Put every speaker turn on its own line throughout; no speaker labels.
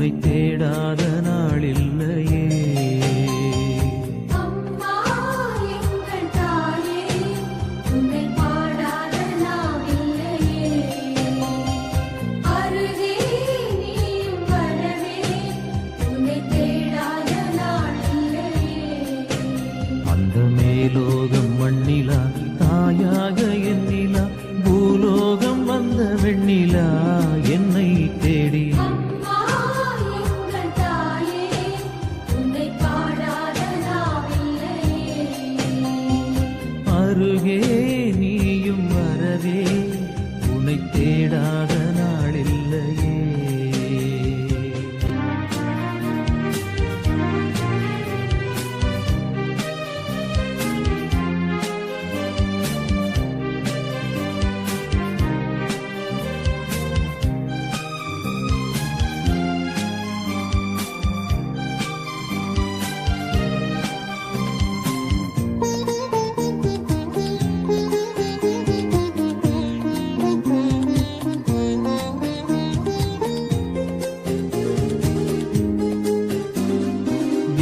உன்னை தேடாத நாளில்லையே.
அம்மா எங்கள் தாயே, உன்னை பாடாத நாவில்லையே. அருகே நீயும் வரவே, உன்னை தேடாத நாளில்லையே.
அந்த மேலோகம் மண்ணிலா தாயாக எண்ணிலா, பூலோகம் வந்த வெண்ணிலா என்னை தேடி.
அம்மா எங்கள் தாயே, உன்னை பாடாத நாவில்லையே.
அருகே நீயும் வரவே, உன்னை தேடாத நாளில்லையே.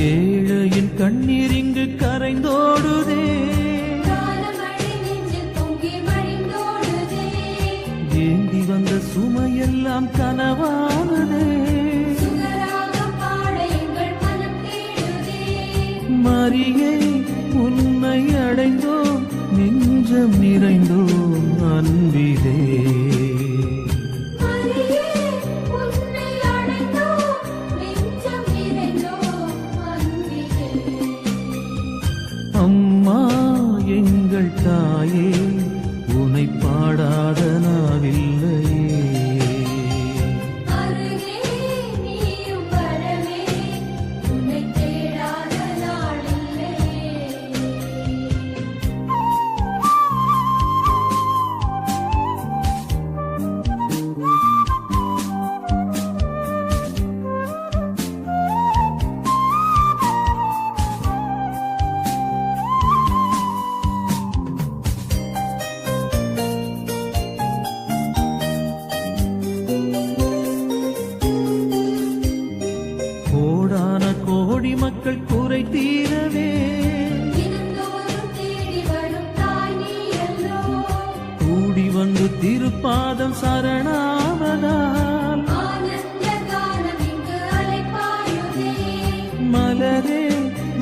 ஏழையின் கண்ணீர் இங்கு கரைந்தோடுதே,
காலமழை நெஞ்சில் பொங்கி வழிந்தோடுதே.
ஏந்தி வந்த சுமையெல்லாம் கனவானதே.
சுகராகம் பாட எங்கள் மனம் தேடுதே.
மரியே உன்னை அடைந்தோம், நெஞ்சம் நிறைந்தோம் அன்பிலே.
மரியே உன்னை அடைந்தோம், நெஞ்சம் நிறைந்தோம் அன்பிலே.
அம்மா எங்கள் தாயே, உன்னை பாடாத நாவில்லையே.
அருகே நீயும் வரவே, உன்னை தேடாத நாளில்லையே.
கோடான கோடி மக்கள் குறை தீரவே,
தினந்தோறும் தேடி வரும் தாய் நீ அல்லோ.
கூடி வந்து திருப்பாதம் சரணாவதால்.
ஆனந்த கானம் இங்கு அலைபாயுதே.
மலரே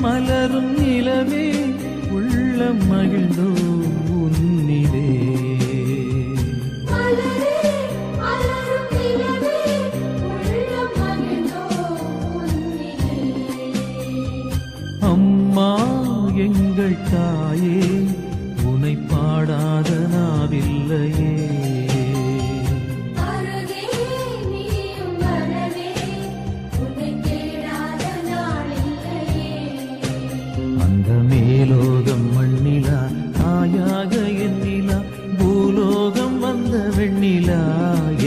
மலரும் நிலவே, உள்ளம் மகிழ்ந்தோம் உன்னிலே.
மலரே மலரும் நிலவே, உள்ளம் மகிழ்ந்தோம் உன்னிலே.
அம்மா எங்கள் தாயே, உன்னை பாடாத நாவில்லையே.
அருகே நீயும் வரவே, உன்னை தேடாத நாளில்லையே.
அந்த மேலோகம் மண்ணிலா தாயாக எண்ணிலா, பூலோகம் வந்த வெண்ணிலா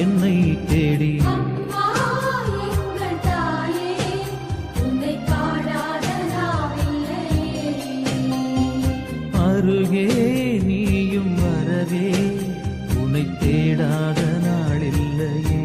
என்னை தேடி.
அம்மா எங்கள் தாயே, உன்னை பாடாத நாவில்லையே.
அருகே நீயும் வரவே, உன்னை தேடாத நாளில்லையே.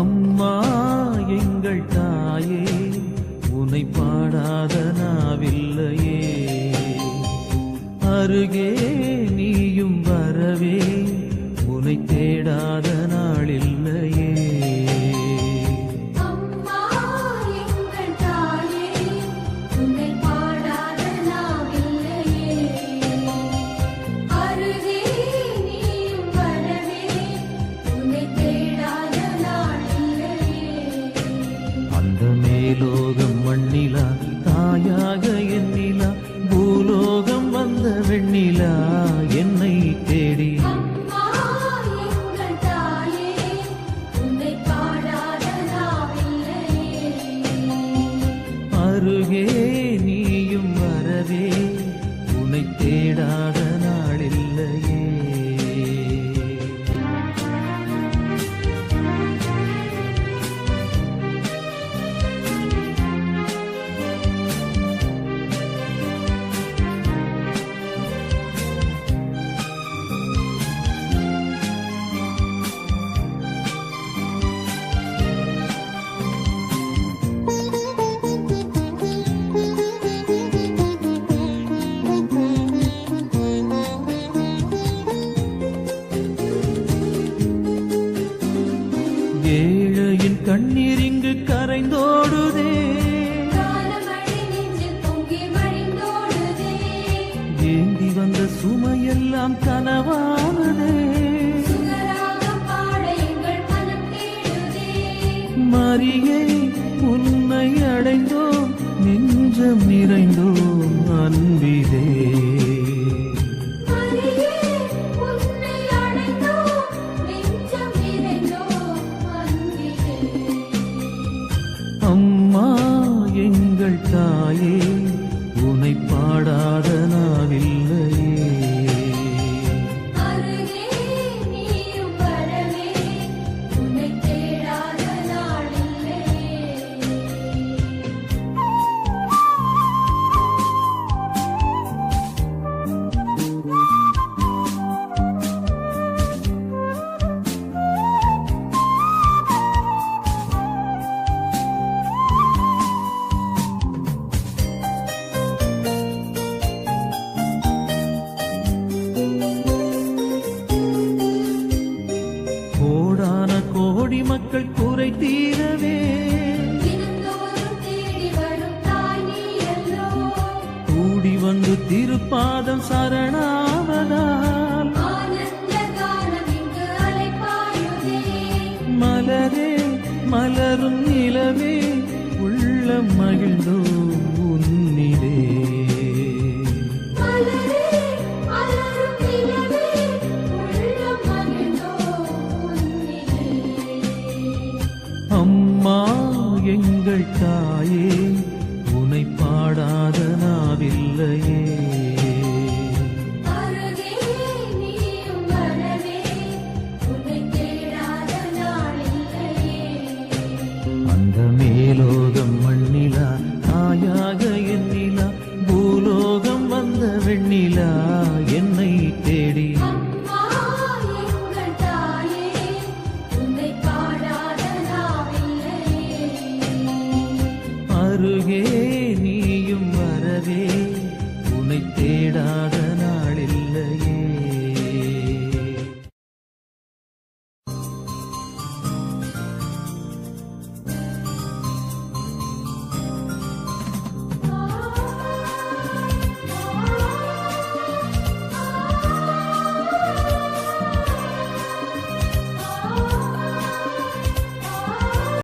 அம்மா எங்கள் தாயே, உன்னை பாடாத நாவில்லையே. அருகே நீயும் வரவே, உன்னை தேடாத நாளில்லையே.
அம்மா எங்கள் தாயே, உன்னை பாடாத நாவில்லையே. அருகே நீயும்
கண்ணீர் இங்கு கரைந்தோடுதே.
காலமழை நெஞ்சில் பொங்கி வழிந்தோடுதே.
ஏந்தி வந்த சுமையெல்லாம் கனவானதே.
சுகராகம் பாட எங்கள் மனம் தேடுதே.
மரியே உன்னை அடைந்தோம், நெஞ்சம் நிறைந்தோம் அன்பிலே.
மரியே உன்னை அடைந்தோம், நெஞ்சம் நிறைந்தோம் அன்பிலே.
அம்மா எங்கள் தாயே, உனை பாடாத நாவில்லையே.
அருகே நீயும் வரவே, உன்னை தேடாத நாளில்லையே.
கோடான கோடி மக்கள் குறை தீரவே,
தினந்தோறும் தேடி வரும் தாய் நீயல்லோ.
கூடி வந்து திருப்பாதம் சரணாவதால்.
ஆனந்த கானம் இங்கு அலைபாயுதே.
மலரே மலரும் நிலவே, உள்ளம் மகிழ்ந்தோம் உன்னிலே.
மலரே மலரும் நிலவே, உள்ளம் மகிழ்ந்தோம் உன்னிலே.
அம்மா எங்கள் தாயே, உனை பாடாத நாவில்லையே.
அருகே நீயும் வரவே, உன்னை தேடாத நாளில்லையே.
அந்த மேலோகம் மண்ணிலா, தாயாக எண்ணிலா, பூலோகம் வந்த வெண்ணிலா என்னை தேடி.
அம்மா எங்கள் தாயே, உன்னை பாடாத நாவில்லையே.
அருகே நீயும் வரவே, உனை தேடாத